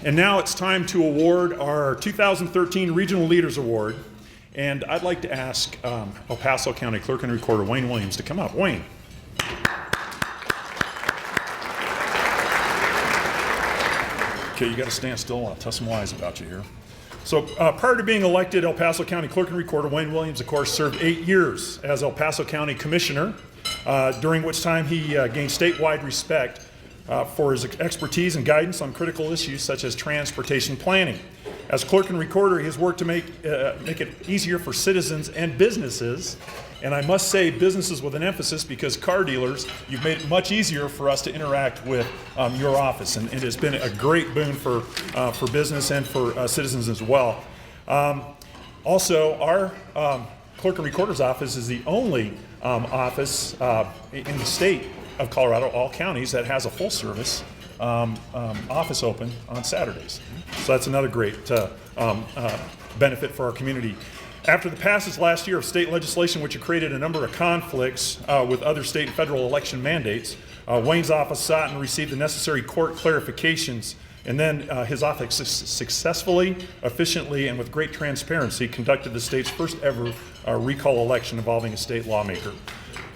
And now it's time to award our 2013 Regional Leaders Award. And I'd like to ask El Paso County Clerk and Recorder Wayne Williams to come up. Wayne. Okay, you got to stand still. I'll tell some lies about you here. So prior to being elected El Paso County Clerk and Recorder, Wayne Williams, of course, served 8 years as El Paso County Commissioner, during which time he gained statewide respect for his expertise and guidance on critical issues such as transportation planning. As Clerk and Recorder, he has worked to make it easier for citizens and businesses, and I must say businesses with an emphasis, because car dealers, you've made it much easier for us to interact with your office, and it has been a great boon for business and for citizens as well. Also, our Clerk and Recorder's office is the only office in the state of Colorado, all counties, that has a full service office open on Saturdays. So that's another great benefit for our community. After the passage last year of state legislation which had created a number of conflicts with other state and federal election mandates, Wayne's office sought and received the necessary court clarifications, and then his office successfully, efficiently, and with great transparency conducted the state's first ever recall election involving a state lawmaker.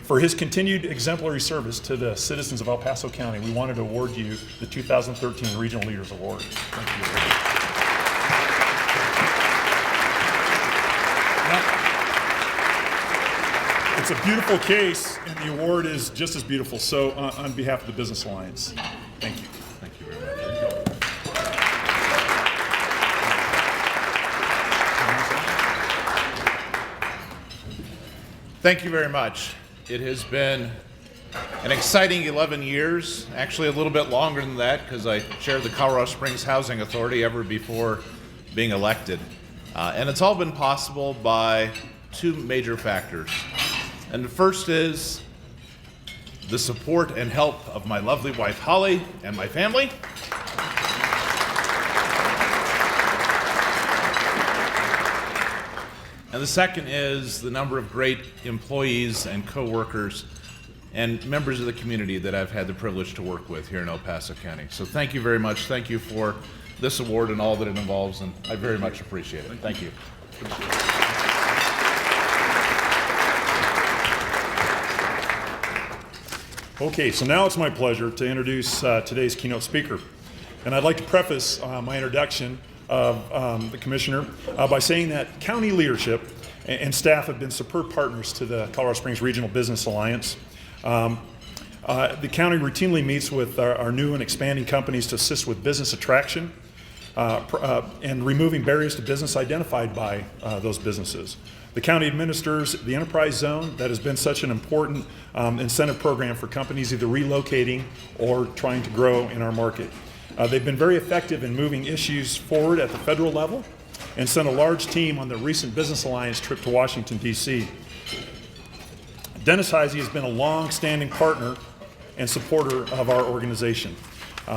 For his continued exemplary service to the citizens of El Paso County, we wanted to award you the 2013 Regional Leaders Award. Thank you. Now, it's a beautiful case, and the award is just as beautiful. So, on behalf of the Business Alliance, thank you. Thank you very much. Thank you very much. It has been an exciting 11 years, actually a little bit longer than that, because I chaired the Colorado Springs Housing Authority ever before being elected. And it's all been possible by two major factors. And the first is the support and help of my lovely wife, Holly, and my family. And the second is the number of great employees and coworkers and members of the community that I've had the privilege to work with here in El Paso County. So thank you very much. Thank you for this award and all that it involves, and I very much appreciate it. Thank you. Okay, so now it's my pleasure to introduce today's keynote speaker. And I'd like to preface my introduction of the Commissioner by saying that county leadership and staff have been superb partners to the Colorado Springs Regional Business Alliance. The county routinely meets with our new and expanding companies to assist with business attraction and removing barriers to business identified by those businesses. The county administers the enterprise zone that has been such an important incentive program for companies either relocating or trying to grow in our market. They've been very effective in moving issues forward at the federal level and sent a large team on the recent Business Alliance trip to Washington, D.C. Dennis Hisey has been a long-standing partner and supporter of our organization.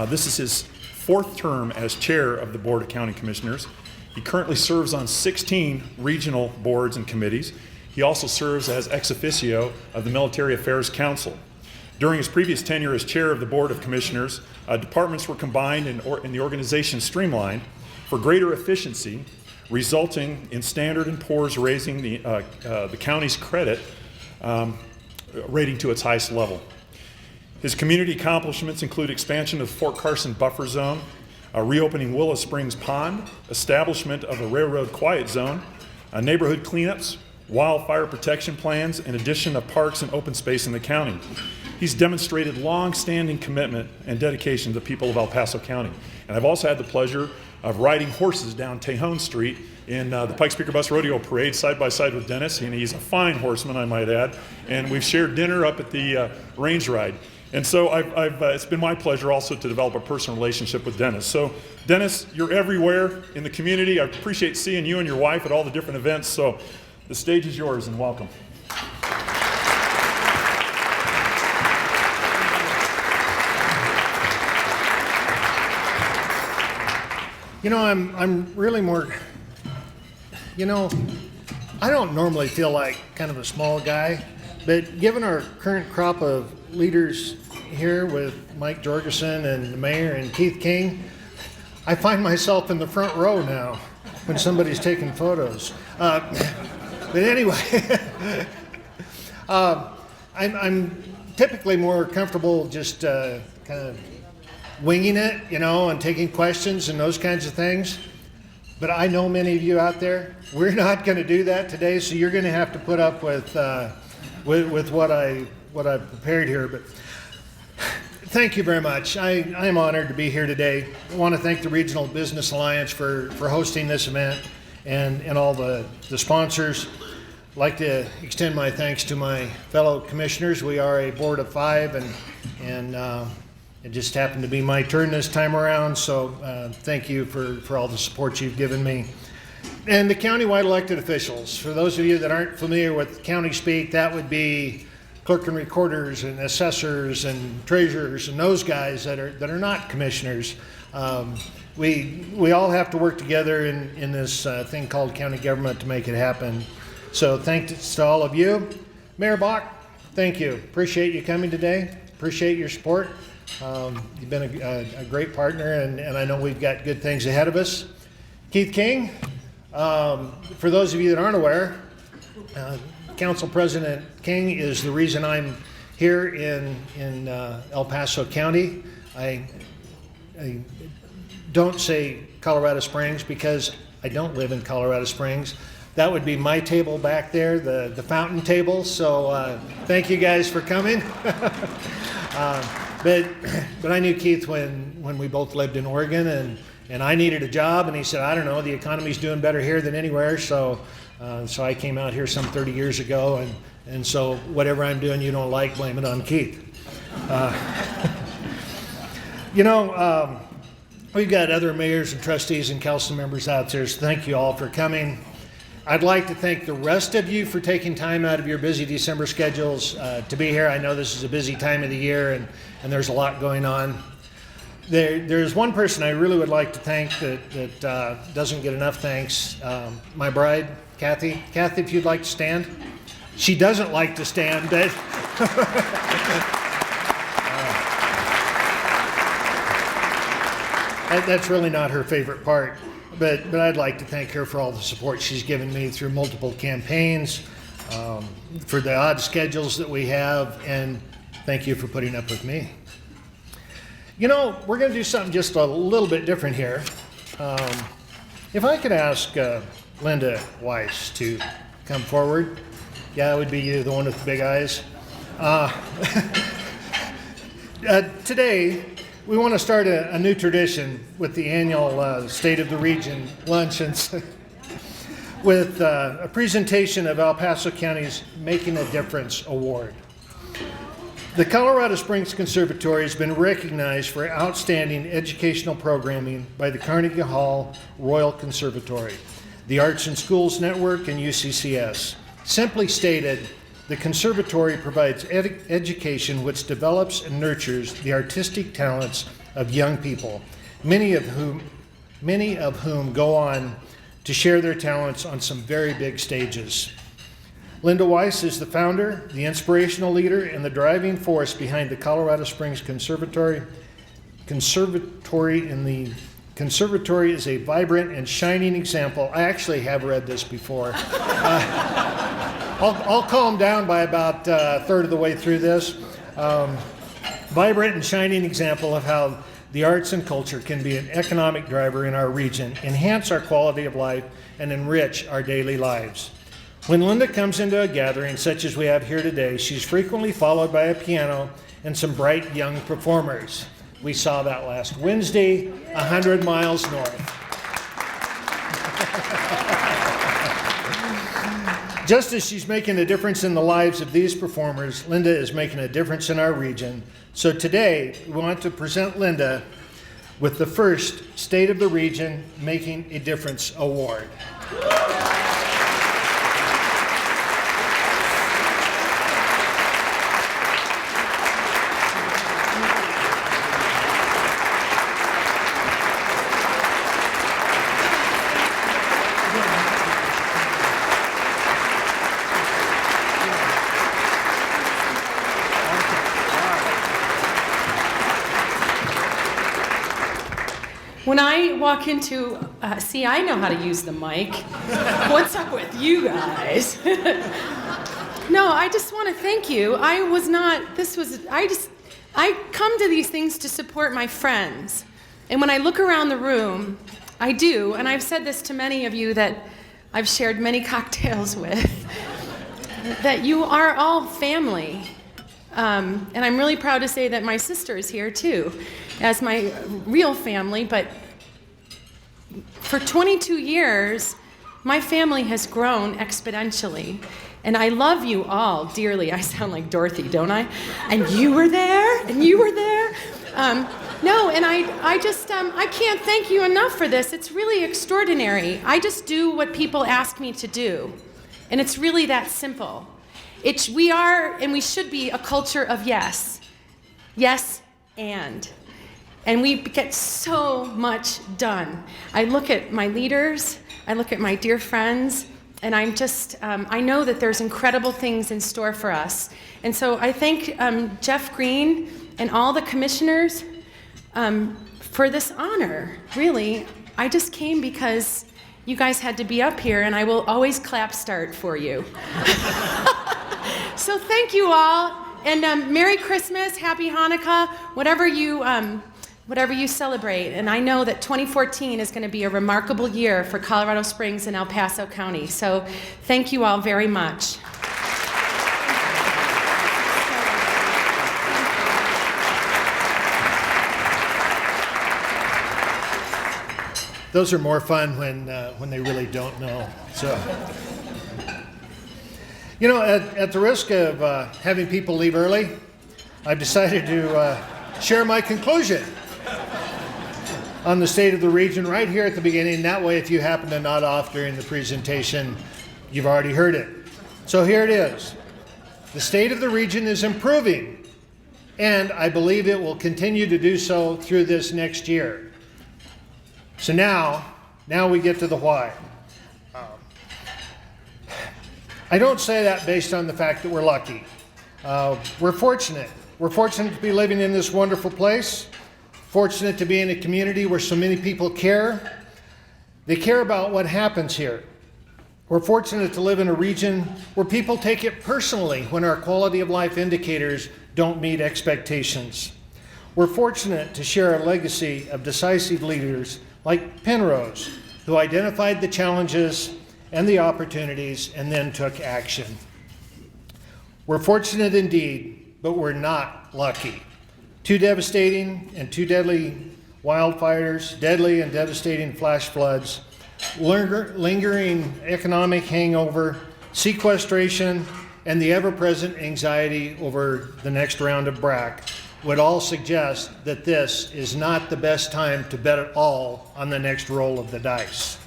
This is his fourth term as chair of the Board of County Commissioners. He currently serves on 16 regional boards and committees. He also serves as ex officio of the Military Affairs Council. During his previous tenure as chair of the Board of Commissioners, departments were combined and the organization streamlined for greater efficiency, resulting in Standard & Poor's raising the county's credit rating to its highest level. His community accomplishments include expansion of the Fort Carson buffer zone, reopening Willow Springs Pond, establishment of a railroad quiet zone, neighborhood cleanups, wildfire protection plans, and addition of parks and open space in the county. He's demonstrated long-standing commitment and dedication to the people of El Paso County. And I've also had the pleasure of riding horses down Tejon Street in the Pikes Peak Bus Rodeo Parade side by side with Dennis, and he's a fine horseman, I might add. And we've shared dinner up at the range ride. And so it's been my pleasure also to develop a personal relationship with Dennis. So Dennis, you're everywhere in the community. I appreciate seeing you and your wife at all the different events. So the stage is yours, and welcome. You know, I'm really more, you know, I don't normally feel like kind of a small guy, but given our current crop of leaders here with Mike Jorgensen and the mayor and Keith King, I find myself in the front row now when somebody's taking photos. But anyway, I'm typically more comfortable just kind of winging it, and taking questions and those kinds of things. But I know many of you out there, we're not going to do that today, so you're going to have to put up with what I've prepared here. But thank you very much. I am honored to be here today. I want to thank the Regional Business Alliance for hosting this event and all the sponsors. I'd like to extend my thanks to my fellow commissioners. We are a board of 5, and it just happened to be my turn this time around, so thank you for all the support you've given me. And the countywide elected officials. For those of you that aren't familiar with county speak, that would be clerk and recorders and assessors and treasurers and those guys that are not commissioners. We all have to work together in this thing called county government to make it happen. So thanks to all of you. Mayor Bach, thank you. Appreciate you coming today. Appreciate your support. You've been a great partner, and I know we've got good things ahead of us. Keith King, for those of you that aren't aware, Council President King is the reason I'm here in El Paso County. I don't say Colorado Springs because I don't live in Colorado Springs. That would be my table back there, the fountain table. So thank you guys for coming. But I knew Keith when we both lived in Oregon, and I needed a job, and he said, I don't know, the economy's doing better here than anywhere. So I came out here some 30 years ago, and so whatever I'm doing you don't like, blame it on Keith. We've got other mayors and trustees and council members out there, so thank you all for coming. I'd like to thank the rest of you for taking time out of your busy December schedules to be here. I know this is a busy time of the year, and there's a lot going on. There's one person I really would like to thank that doesn't get enough thanks. My bride, Kathy. Kathy, if you'd like to stand. She doesn't like to stand, but that's really not her favorite part. But I'd like to thank her for all the support she's given me through multiple campaigns, for the odd schedules that we have, and thank you for putting up with me. We're going to do something just a little bit different here. If I could ask Linda Weiss to come forward. Yeah, that would be you, the one with the big eyes. Today, we want to start a new tradition with the annual State of the Region luncheons with a presentation of El Paso County's Making a Difference Award. The Colorado Springs Conservatory has been recognized for outstanding educational programming by the Carnegie Hall Royal Conservatory, the Arts and Schools Network, and UCCS. Simply stated, the conservatory provides education which develops and nurtures the artistic talents of young people, many of whom go on to share their talents on some very big stages. Linda Weiss is the founder, the inspirational leader, and the driving force behind the Colorado Springs Conservatory. Conservatory is a vibrant and shining example. I actually have read this before. I'll calm down by about a third of the way through this. Vibrant and shining example of how the arts and culture can be an economic driver in our region, enhance our quality of life, and enrich our daily lives. When Linda comes into a gathering such as we have here today, she's frequently followed by a piano and some bright young performers. We saw that last Wednesday, 100 miles north. Just as she's making a difference in the lives of these performers, Linda is making a difference in our region. So today, we want to present Linda with the first State of the Region Making a Difference Award. When I walk into, see, I know how to use the mic. What's up with you guys? No, I just want to thank you. I come to these things to support my friends. And when I look around the room, I do, and I've said this to many of you that I've shared many cocktails with, that you are all family. And I'm really proud to say that my sister is here too, as my real family, but for 22 years, my family has grown exponentially. And I love you all dearly. I sound like Dorothy, don't I? And you were there, and you were there. No, and I just, I can't thank you enough for this. It's really extraordinary. I just do what people ask me to do. And it's really that simple. We are, and we should be, a culture of yes. Yes, and. And we get so much done. I look at my leaders, I look at my dear friends, and I'm just, I know that there's incredible things in store for us. And so I thank Jeff Green and all the commissioners for this honor, really. I just came because you guys had to be up here, and I will always clap start for you. So thank you all, and Merry Christmas, Happy Hanukkah, whatever you celebrate. And I know that 2014 is going to be a remarkable year for Colorado Springs and El Paso County. So thank you all very much. Those are more fun when they really don't know. So, you know, at the risk of having people leave early, I've decided to share my conclusion on the state of the region right here at the beginning. That way, if you happen to nod off during the presentation, you've already heard it. So here it is. The state of the region is improving, and I believe it will continue to do so through this next year. So now we get to the why. I don't say that based on the fact that we're lucky. We're fortunate. We're fortunate to be living in this wonderful place. Fortunate to be in a community where so many people care. They care about what happens here. We're fortunate to live in a region where people take it personally when our quality of life indicators don't meet expectations. We're fortunate to share a legacy of decisive leaders like Penrose, who identified the challenges and the opportunities and then took action. We're fortunate indeed, but we're not lucky. Two devastating and two deadly wildfires, deadly and devastating flash floods, lingering economic hangover, sequestration, and the ever-present anxiety over the next round of BRAC would all suggest that this is not the best time to bet it all on the next roll of the dice.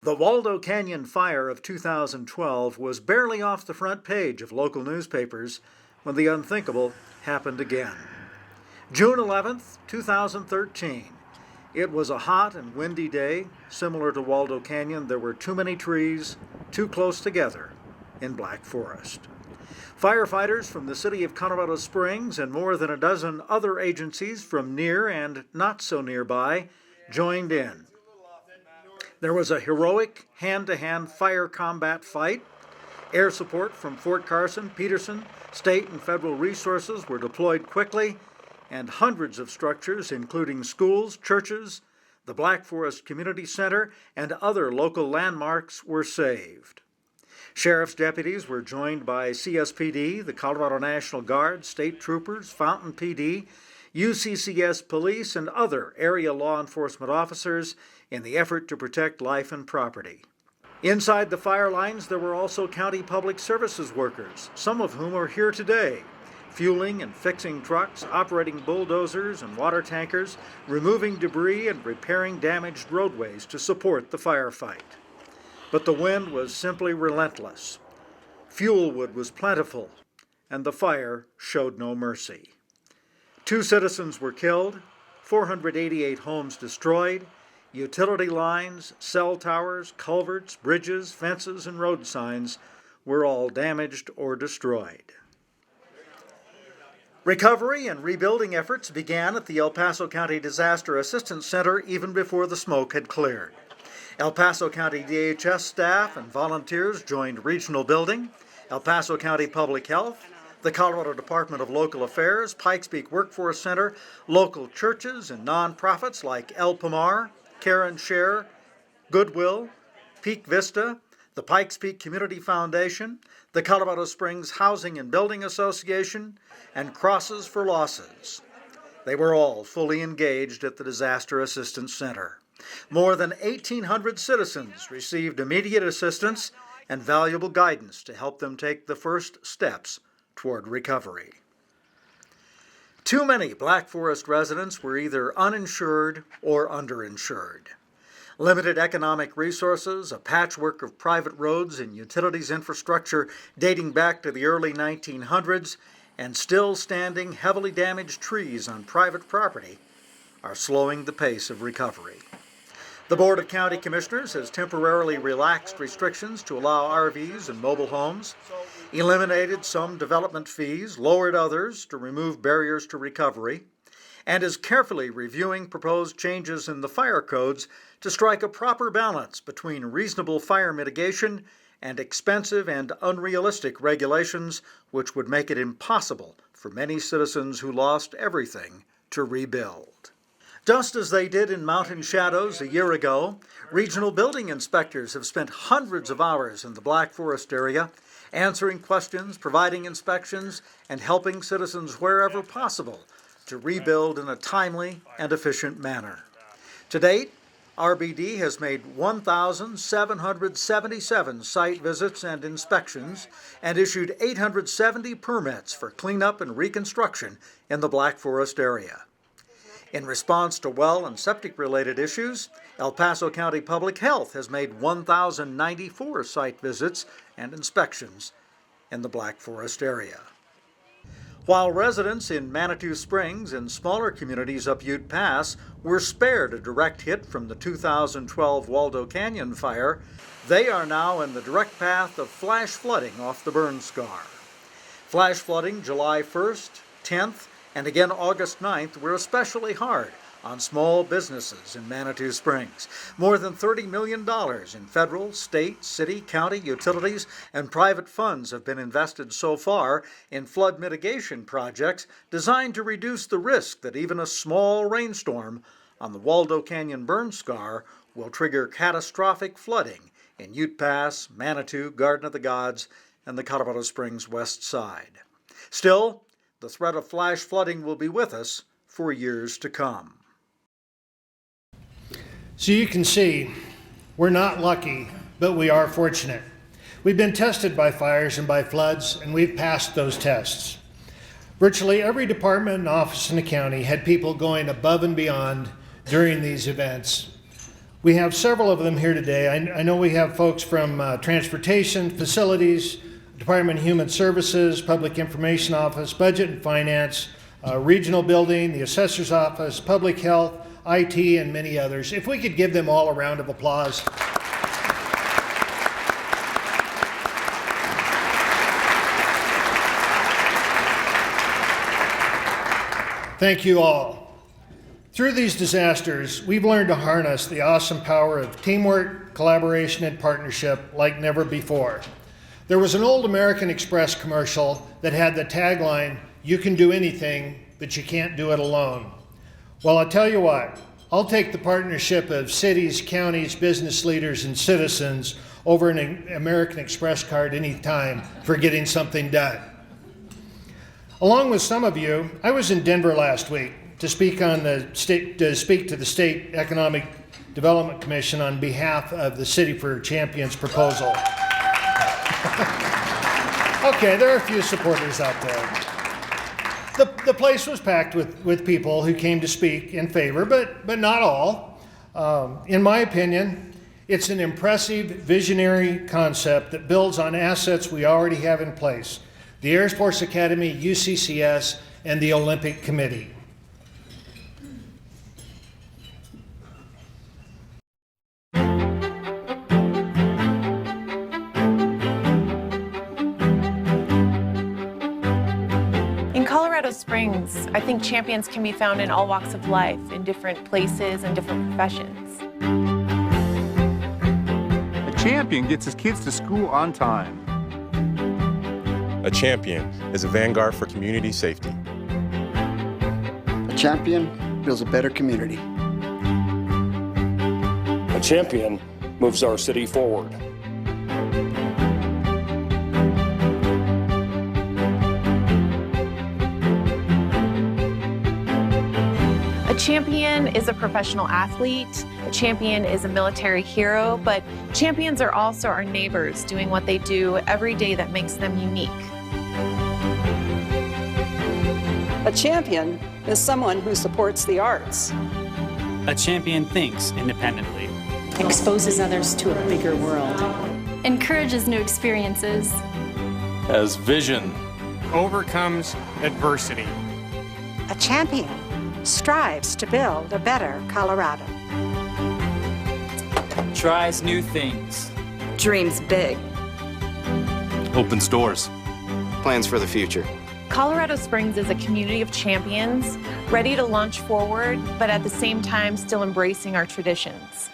The Waldo Canyon fire of 2012 was barely off the front page of local newspapers when the unthinkable happened again. June 11th, 2013. It was a hot and windy day. Similar to Waldo Canyon, there were too many trees too close together in Black Forest. Firefighters from the city of Colorado Springs and more than a dozen other agencies from near and not so nearby joined in. There was a heroic hand-to-hand fire combat fight. Air support from Fort Carson, Peterson, state and federal resources were deployed quickly, and hundreds of structures, including schools, churches, the Black Forest Community Center, and other local landmarks, were saved. Sheriff's deputies were joined by CSPD, the Colorado National Guard, state troopers, Fountain PD, UCCS police, and other area law enforcement officers in the effort to protect life and property. Inside the fire lines, there were also county public services workers, some of whom are here today, fueling and fixing trucks, operating bulldozers and water tankers, removing debris and repairing damaged roadways to support the firefight. But the wind was simply relentless. Fuel wood was plentiful, and the fire showed no mercy. 2 citizens were killed, 488 homes destroyed, utility lines, cell towers, culverts, bridges, fences, and road signs were all damaged or destroyed. Recovery and rebuilding efforts began at the El Paso County Disaster Assistance Center even before the smoke had cleared. El Paso County DHS staff and volunteers joined regional building, El Paso County Public Health, the Colorado Department of Local Affairs, Pikes Peak Workforce Center, local churches and nonprofits like El Pomar, Care and Share, Goodwill, Peak Vista, the Pikes Peak Community Foundation, the Colorado Springs Housing and Building Association, and Crosses for Losses. They were all fully engaged at the Disaster Assistance Center. More than 1,800 citizens received immediate assistance and valuable guidance to help them take the first steps toward recovery. Too many Black Forest residents were either uninsured or underinsured. Limited economic resources, a patchwork of private roads and utilities infrastructure dating back to the early 1900s, and still standing heavily damaged trees on private property are slowing the pace of recovery. The Board of County Commissioners has temporarily relaxed restrictions to allow RVs and mobile homes, eliminated some development fees, lowered others to remove barriers to recovery, and is carefully reviewing proposed changes in the fire codes to strike a proper balance between reasonable fire mitigation and expensive and unrealistic regulations which would make it impossible for many citizens who lost everything to rebuild. Just as they did in Mountain Shadows a year ago, regional building inspectors have spent hundreds of hours in the Black Forest area answering questions, providing inspections, and helping citizens wherever possible to rebuild in a timely and efficient manner. To date, RBD has made 1,777 site visits and inspections and issued 870 permits for cleanup and reconstruction in the Black Forest area. In response to well and septic-related issues, El Paso County Public Health has made 1,094 site visits and inspections in the Black Forest area. While residents in Manitou Springs and smaller communities up Ute Pass were spared a direct hit from the 2012 Waldo Canyon fire, they are now in the direct path of flash flooding off the burn scar. Flash flooding July 1st, 10th, and again August 9th were especially hard on small businesses in Manitou Springs. More than $30 million in federal, state, city, county, utilities, and private funds have been invested so far in flood mitigation projects designed to reduce the risk that even a small rainstorm on the Waldo Canyon burn scar will trigger catastrophic flooding in Ute Pass, Manitou, Garden of the Gods, and the Colorado Springs West Side. Still, the threat of flash flooding will be with us for years to come. So you can see, we're not lucky, but we are fortunate. We've been tested by fires and by floods, and we've passed those tests. Virtually every department and office in the county had people going above and beyond during these events. We have several of them here today. I know we have folks from Transportation, Facilities, Department of Human Services, Public Information Office, Budget and Finance, Regional Building, the Assessor's Office, Public Health, IT, and many others. If we could give them all a round of applause. Thank you all. Through these disasters, we've learned to harness the awesome power of teamwork, collaboration, and partnership like never before. There was an old American Express commercial that had the tagline, "You can do anything, but you can't do it alone." Well, I'll tell you what, I'll take the partnership of cities, counties, business leaders, and citizens over an American Express card any time for getting something done. Along with some of you, I was in Denver last week to speak to the State Economic Development Commission on behalf of the City for Champions proposal. Okay, there are a few supporters out there. The place was packed with people who came to speak in favor, but not all. In my opinion, it's an impressive, visionary concept that builds on assets we already have in place: the Air Force Academy, UCCS, and the Olympic Committee. Springs, I think champions can be found in all walks of life, in different places and different professions. A champion gets his kids to school on time. A champion is a vanguard for community safety. A champion builds a better community. A champion moves our city forward. A champion is a professional athlete, a champion is a military hero, but champions are also our neighbors doing what they do every day that makes them unique. A champion is someone who supports the arts. A champion thinks independently. Exposes others to a bigger world. Encourages new experiences. Has vision. Overcomes adversity. A champion strives to build a better Colorado. Tries new things. Dreams big. Opens doors. Plans for the future. Colorado Springs is a community of champions, ready to launch forward, but at the same time still embracing our traditions.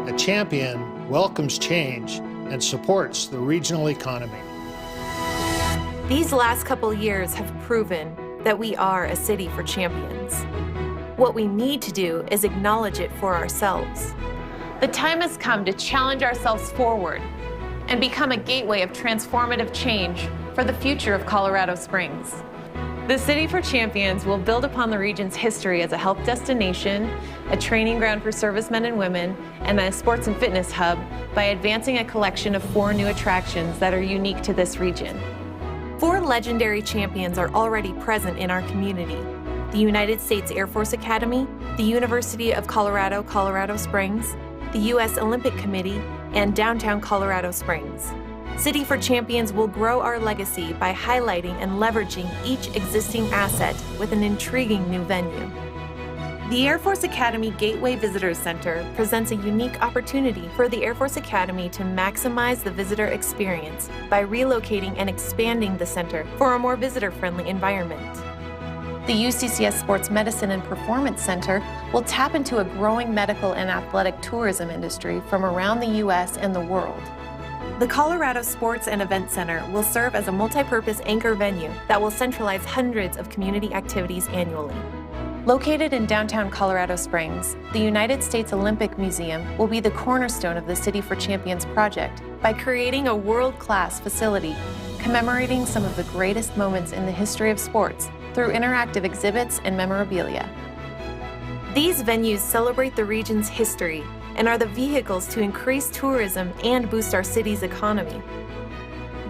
A champion welcomes change and supports the regional economy. These last couple years have proven that we are a city for champions. What we need to do is acknowledge it for ourselves. The time has come to challenge ourselves forward and become a gateway of transformative change for the future of Colorado Springs. The City for Champions will build upon the region's history as a health destination, a training ground for servicemen and women, and a sports and fitness hub by advancing a collection of 4 new attractions that are unique to this region. 4 legendary champions are already present in our community: the United States Air Force Academy, the University of Colorado, Colorado Springs, the U.S. Olympic Committee, and downtown Colorado Springs. City for Champions will grow our legacy by highlighting and leveraging each existing asset with an intriguing new venue. The Air Force Academy Gateway Visitors Center presents a unique opportunity for the Air Force Academy to maximize the visitor experience by relocating and expanding the center for a more visitor-friendly environment. The UCCS Sports Medicine and Performance Center will tap into a growing medical and athletic tourism industry from around the U.S. and the world. The Colorado Sports and Event Center will serve as a multi-purpose anchor venue that will centralize hundreds of community activities annually. Located in downtown Colorado Springs, the United States Olympic Museum will be the cornerstone of the City for Champions project by creating a world-class facility commemorating some of the greatest moments in the history of sports through interactive exhibits and memorabilia. These venues celebrate the region's history and are the vehicles to increase tourism and boost our city's economy.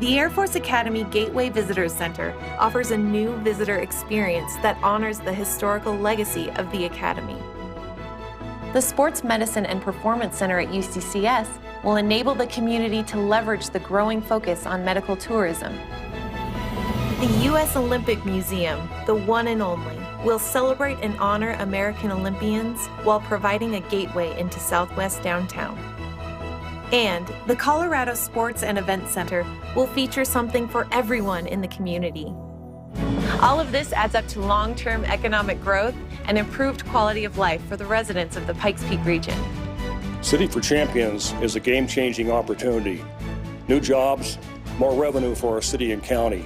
The Air Force Academy Gateway Visitors Center offers a new visitor experience that honors the historical legacy of the Academy. The Sports Medicine and Performance Center at UCCS will enable the community to leverage the growing focus on medical tourism. The U.S. Olympic Museum, the one and only, will celebrate and honor American Olympians while providing a gateway into Southwest downtown. And the Colorado Sports and Event Center will feature something for everyone in the community. All of this adds up to long-term economic growth and improved quality of life for the residents of the Pikes Peak region. City for Champions is a game-changing opportunity. New jobs, more revenue for our city and county.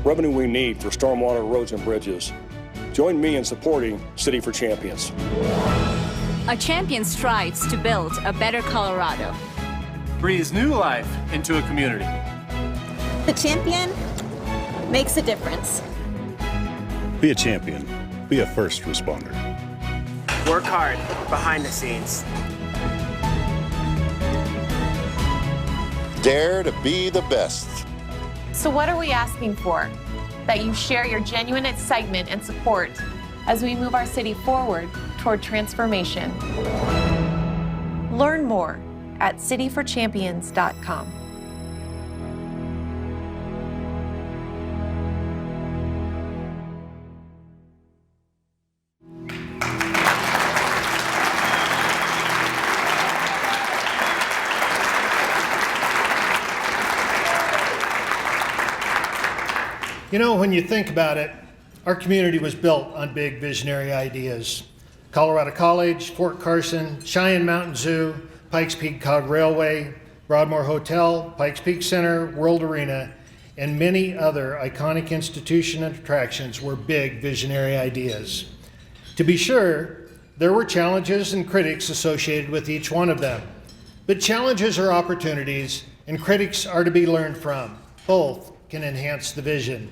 Revenue we need for stormwater, roads, and bridges. Join me in supporting City for Champions. A champion strives to build a better Colorado. Breathes new life into a community. The champion makes a difference. Be a champion. Be a first responder. Work hard behind the scenes. Dare to be the best. So what are we asking for? That you share your genuine excitement and support as we move our city forward toward transformation. Learn more at cityforchampions.com. You know, when you think about it, our community was built on big visionary ideas. Colorado College, Fort Carson, Cheyenne Mountain Zoo, Pikes Peak Cog Railway, Broadmoor Hotel, Pikes Peak Center, World Arena, and many other iconic institutions and attractions were big visionary ideas. To be sure, there were challenges and critics associated with each one of them. But challenges are opportunities, and critics are to be learned from. Both can enhance the vision.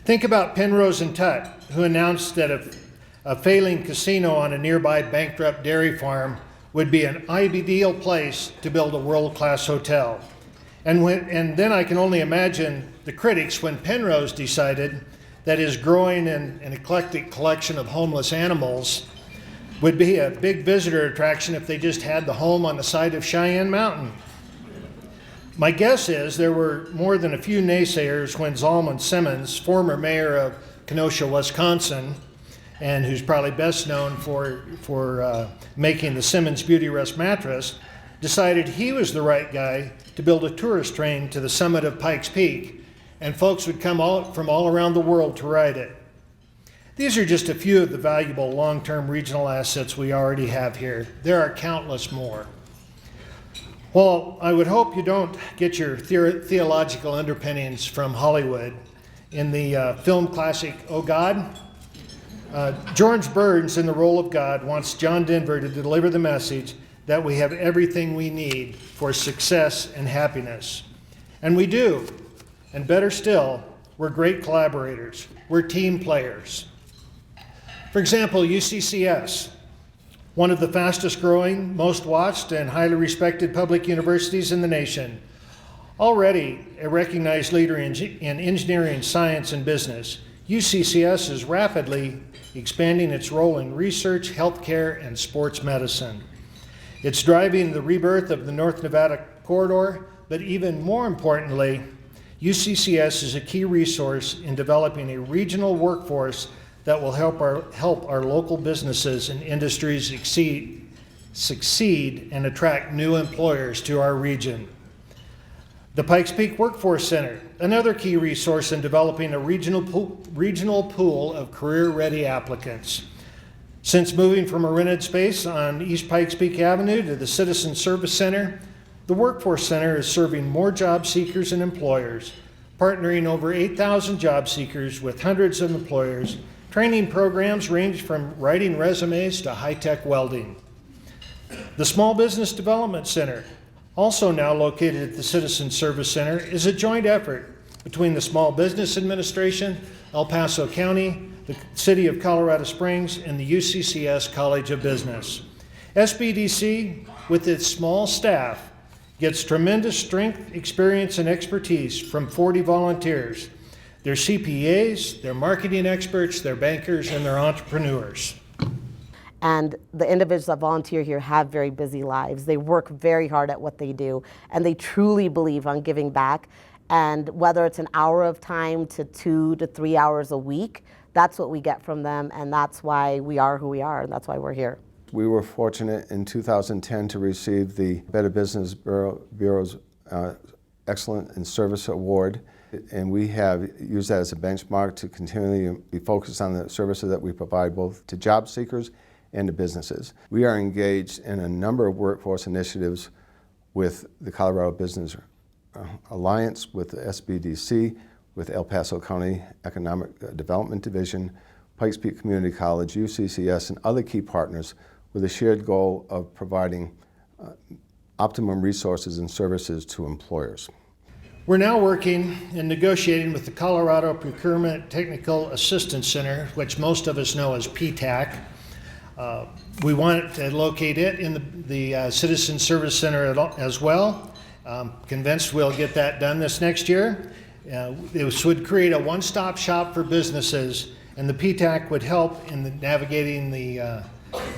Think about Penrose and Tutt, who announced that a failing casino on a nearby bankrupt dairy farm would be an ideal place to build a world-class hotel. And then I can only imagine the critics when Penrose decided that his growing and eclectic collection of homeless animals would be a big visitor attraction if they just had the home on the side of Cheyenne Mountain. My guess is there were more than a few naysayers when Zalman Simmons, former mayor of Kenosha, Wisconsin, and who's probably best known for making the Simmons Beauty Rest mattress, decided he was the right guy to build a tourist train to the summit of Pikes Peak, and folks would come from all around the world to ride it. These are just a few of the valuable long-term regional assets we already have here. There are countless more. Well, I would hope you don't get your theological underpinnings from Hollywood. In the film classic, Oh God, George Burns, in the role of God, wants John Denver to deliver the message that we have everything we need for success and happiness. And we do. And better still, we're great collaborators. We're team players. For example, UCCS, one of the fastest growing, most watched, and highly respected public universities in the nation. Already a recognized leader in engineering, science, and business, UCCS is rapidly expanding its role in research, healthcare, and sports medicine. It's driving the rebirth of the North Nevada corridor, but even more importantly, UCCS is a key resource in developing a regional workforce that will help our local businesses and industries succeed and attract new employers to our region. The Pikes Peak Workforce Center, another key resource in developing a regional pool of career-ready applicants. Since moving from a rented space on East Pikes Peak Avenue to the Citizen Service Center, the Workforce Center is serving more job seekers and employers, partnering over 8,000 job seekers with hundreds of employers. Training programs range from writing resumes to high-tech welding. The Small Business Development Center, also now located at the Citizen Service Center, is a joint effort between the Small Business Administration, El Paso County, the City of Colorado Springs, and the UCCS College of Business. SBDC, with its small staff, gets tremendous strength, experience, and expertise from 40 volunteers. They're CPAs, they're marketing experts, they're bankers, and they're entrepreneurs. And the individuals that volunteer here have very busy lives. They work very hard at what they do, and they truly believe on giving back. And whether it's an hour of time to 2 to 3 hours a week, that's what we get from them, and that's why we are who we are, and that's why we're here. We were fortunate in 2010 to receive the Better Business Bureau's Excellence in Service Award. And we have used that as a benchmark to continually be focused on the services that we provide both to job seekers and to businesses. We are engaged in a number of workforce initiatives with the Colorado Business Alliance, with the SBDC, with El Paso County Economic Development Division, Pikes Peak Community College, UCCS, and other key partners with a shared goal of providing optimum resources and services to employers. We're now working and negotiating with the Colorado Procurement Technical Assistance Center, which most of us know as PTAC. We want to locate it in the Citizen Service Center as well. Convinced we'll get that done this next year. This would create a one-stop shop for businesses, and the PTAC would help in navigating the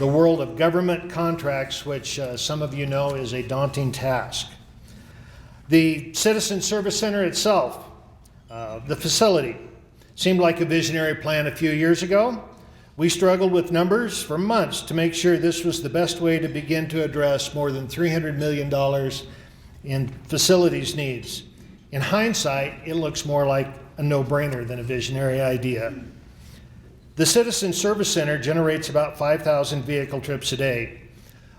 world of government contracts, which some of you know is a daunting task. The Citizen Service Center itself, the facility, seemed like a visionary plan a few years ago. We struggled with numbers for months to make sure this was the best way to begin to address more than $300 million in facilities needs. In hindsight, it looks more like a no-brainer than a visionary idea. The Citizen Service Center generates about 5,000 vehicle trips a day.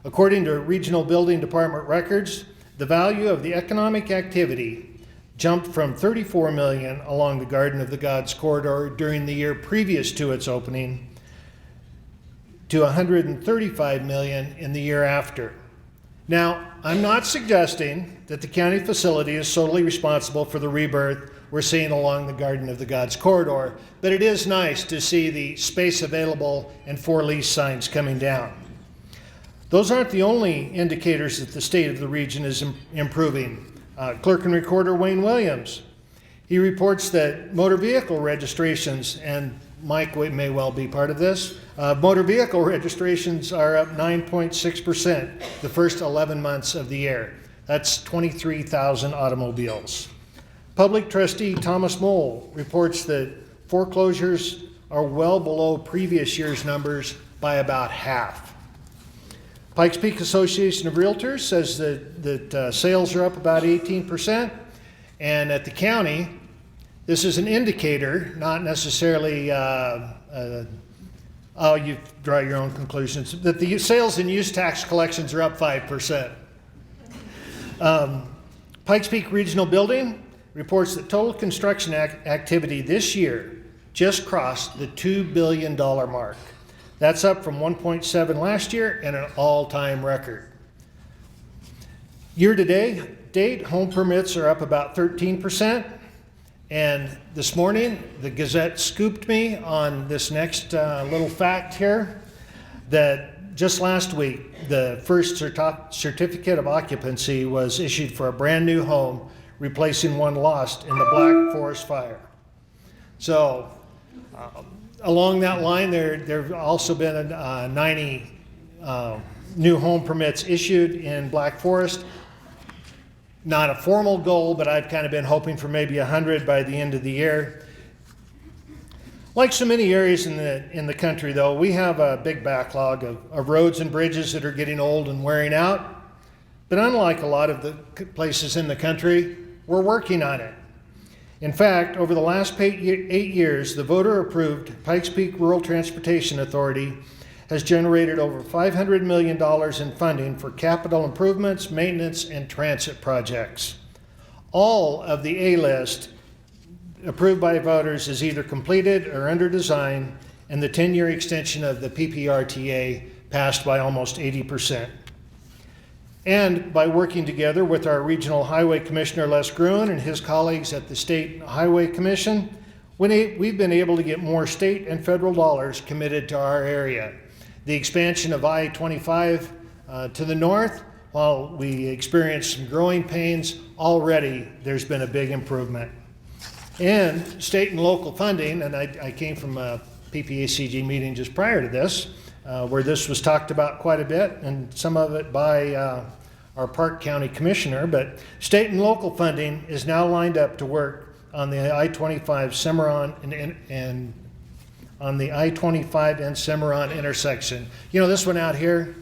According to Regional Building Department records, the value of the economic activity jumped from $34 million along the Garden of the Gods corridor during the year previous to its opening to $135 million in the year after. Now, I'm not suggesting that the county facility is solely responsible for the rebirth we're seeing along the Garden of the Gods corridor, but it is nice to see the space available and for lease signs coming down. Those aren't the only indicators that the state of the region is improving. Clerk and Recorder Wayne Williams, he reports that motor vehicle registrations, and Mike may well be part of this, motor vehicle registrations are up 9.6% the first 11 months of the year. That's 23,000 automobiles. Public Trustee Thomas Mole reports that foreclosures are well below previous year's numbers by about half. Pikes Peak Association of Realtors says that sales are up about 18%, and at the county, this is an indicator, not necessarily, you draw your own conclusions, that the sales and use tax collections are up 5%. Pikes Peak Regional Building reports that total construction activity this year just crossed the $2 billion mark. That's up from 1.7 last year and an all-time record. Year to date, home permits are up about 13%. And this morning, the Gazette scooped me on this next little fact here, that just last week, the first certificate of occupancy was issued for a brand new home, replacing one lost in the Black Forest fire. So along that line, there have also been 90 new home permits issued in Black Forest. Not a formal goal, but I've kind of been hoping for maybe 100 by the end of the year. Like so many areas in the country, though, we have a big backlog of roads and bridges that are getting old and wearing out. But unlike a lot of the places in the country, we're working on it. In fact, over the last 8 years, the voter-approved Pikes Peak Rural Transportation Authority has generated over $500 million in funding for capital improvements, maintenance, and transit projects. All of the A-list approved by voters is either completed or under design, and the 10-year extension of the PPRTA passed by almost 80%. And by working together with our Regional Highway Commissioner Les Gruen and his colleagues at the State Highway Commission, we've been able to get more state and federal dollars committed to our area. The expansion of I-25 to the north, while we experienced some growing pains, already there's been a big improvement. And state and local funding, and I came from a PPACG meeting just prior to this, where this was talked about quite a bit, and some of it by our Park County Commissioner, but state and local funding is now lined up to work on the I-25 Cimarron and on the I-25 and Cimarron intersection. You know, this one out here,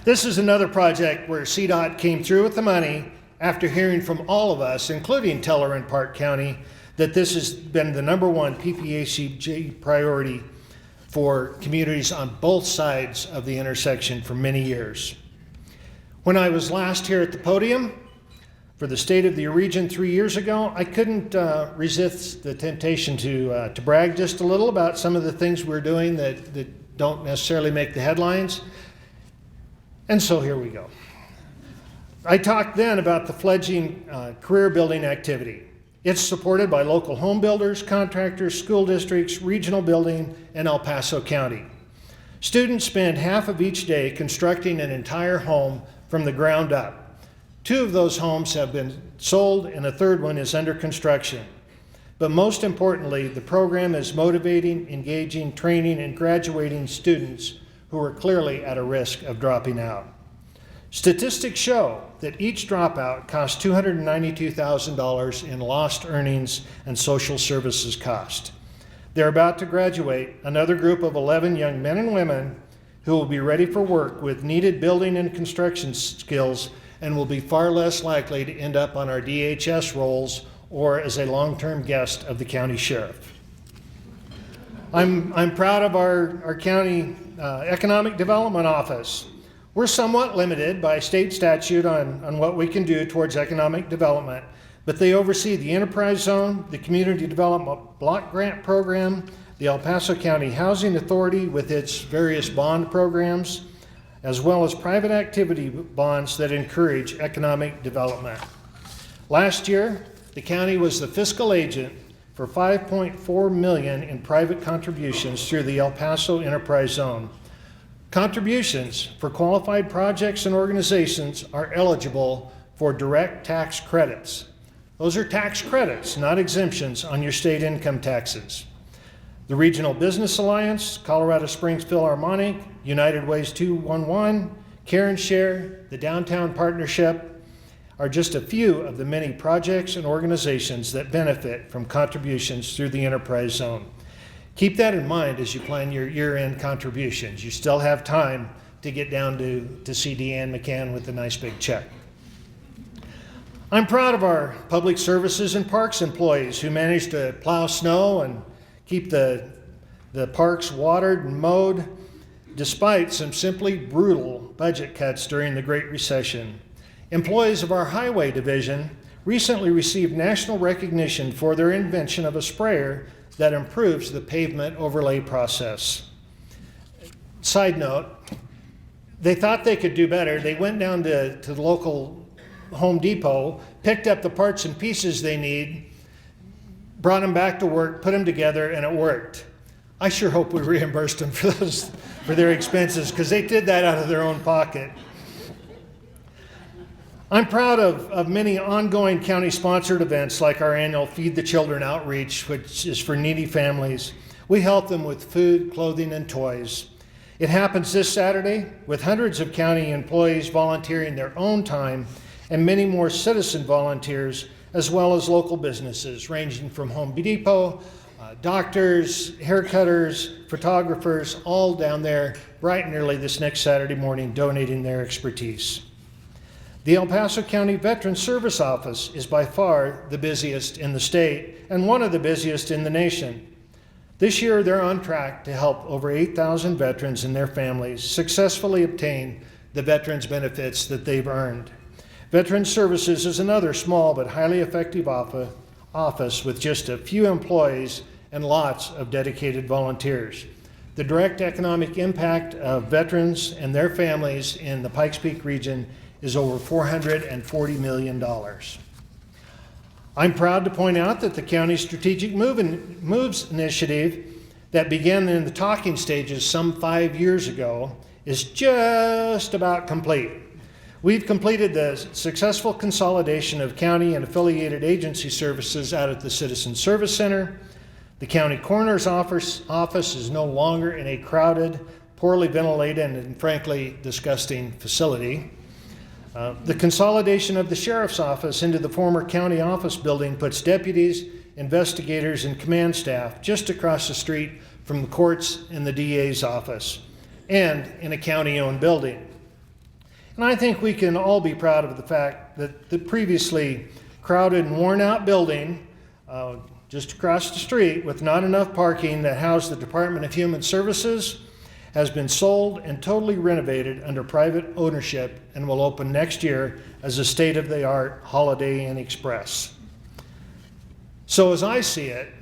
this is another project where CDOT came through with the money after hearing from all of us, including Teller and Park County, that this has been the #1 PPACG priority for communities on both sides of the intersection for many years. When I was last here at the podium for the State of the Region 3 years ago, I couldn't resist the temptation to brag just a little about some of the things we're doing that don't necessarily make the headlines. And so here we go. I talked then about the fledgling career building activity. It's supported by local home builders, contractors, school districts, regional building, and El Paso County. Students spend half of each day constructing an entire home from the ground up. 2 of those homes have been sold and a 3rd one is under construction. But most importantly, the program is motivating, engaging, training, and graduating students who are clearly at a risk of dropping out. Statistics show that each dropout costs $292,000 in lost earnings and social services cost. They're about to graduate another group of 11 young men and women who will be ready for work with needed building and construction skills and will be far less likely to end up on our DHS rolls or as a long-term guest of the county sheriff. I'm proud of our county economic development office. We're somewhat limited by state statute on what we can do towards economic development, but they oversee the enterprise zone, the community development block grant program, the El Paso County Housing Authority with its various bond programs, as well as private activity bonds that encourage economic development. Last year, the county was the fiscal agent for $5.4 million in private contributions through the El Paso Enterprise Zone. Contributions for qualified projects and organizations are eligible for direct tax credits. Those are tax credits, not exemptions on your state income taxes. The Regional Business Alliance, Colorado Springs Philharmonic, United Ways 211, Care and Share, the Downtown Partnership are just a few of the many projects and organizations that benefit from contributions through the Enterprise Zone. Keep that in mind as you plan your year-end contributions. You still have time to get down to see Deanne McCann with a nice big check. I'm proud of our public services and parks employees who managed to plow snow and keep the parks watered and mowed despite some simply brutal budget cuts during the Great Recession. Employees of our highway division recently received national recognition for their invention of a sprayer that improves the pavement overlay process. Side note, they thought they could do better. They went down to the local Home Depot, picked up the parts and pieces they need, brought them back to work, put them together, and it worked. I sure hope we reimbursed them for their expenses, because they did that out of their own pocket. I'm proud of many ongoing county-sponsored events like our annual Feed the Children outreach, which is for needy families. We help them with food, clothing, and toys. It happens this Saturday with hundreds of county employees volunteering their own time and many more citizen volunteers, as well as local businesses ranging from Home Depot, doctors, haircutters, photographers, all down there bright and early this next Saturday morning donating their expertise. The El Paso County Veteran Service Office is by far the busiest in the state and one of the busiest in the nation. This year, they're on track to help over 8,000 veterans and their families successfully obtain the veterans benefits that they've earned. Veteran Services is another small but highly effective office with just a few employees and lots of dedicated volunteers. The direct economic impact of veterans and their families in the Pikes Peak region is over $440 million. I'm proud to point out that the county's Strategic Moves initiative that began in the talking stages some 5 years ago is just about complete. We've completed the successful consolidation of county and affiliated agency services out at the Citizen Service Center. The county coroner's office is no longer in a crowded, poorly ventilated, and frankly disgusting facility. The consolidation of the sheriff's office into the former county office building puts deputies, investigators, and command staff just across the street from the courts and the DA's office, and in a county-owned building. And I think we can all be proud of the fact that the previously crowded and worn-out building just across the street with not enough parking that housed the Department of Human Services has been sold and totally renovated under private ownership and will open next year as a state-of-the-art Holiday Inn Express. So as I see it,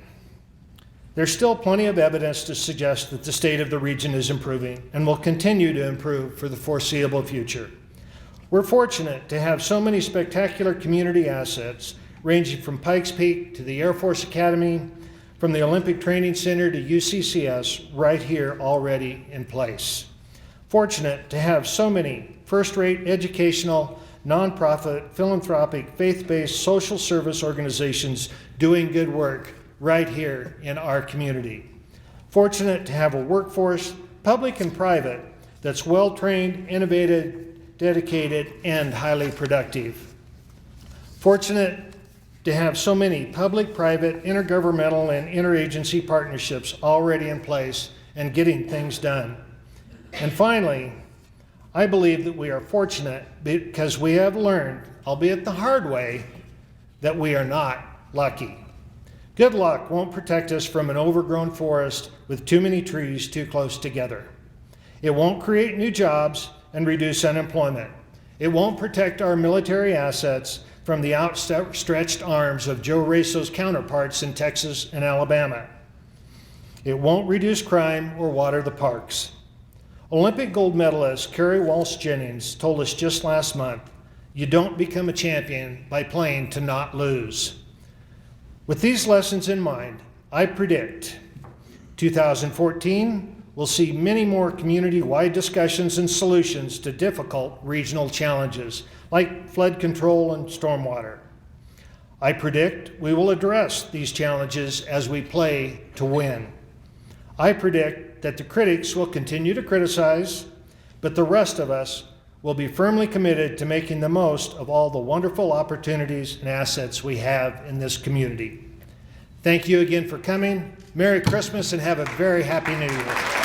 there's still plenty of evidence to suggest that the state of the region is improving and will continue to improve for the foreseeable future. We're fortunate to have so many spectacular community assets ranging from Pikes Peak to the Air Force Academy, from the Olympic Training Center to UCCS right here already in place. Fortunate to have so many first-rate educational, nonprofit, philanthropic, faith-based social service organizations doing good work right here in our community. Fortunate to have a workforce, public and private, that's well-trained, innovative, dedicated, and highly productive. Fortunate to have so many public, private, intergovernmental, and interagency partnerships already in place and getting things done. And finally, I believe that we are fortunate because we have learned, albeit the hard way, that we are not lucky. Good luck won't protect us from an overgrown forest with too many trees too close together. It won't create new jobs and reduce unemployment. It won't protect our military assets from the outstretched arms of Joe Raso's counterparts in Texas and Alabama. It won't reduce crime or water the parks. Olympic gold medalist Kerry Walsh Jennings told us just last month, you don't become a champion by playing to not lose. With these lessons in mind, I predict 2014 will see many more community-wide discussions and solutions to difficult regional challenges like flood control and stormwater. I predict we will address these challenges as we play to win. I predict that the critics will continue to criticize, but the rest of us will be firmly committed to making the most of all the wonderful opportunities and assets we have in this community. Thank you again for coming. Merry Christmas and have a very happy New Year.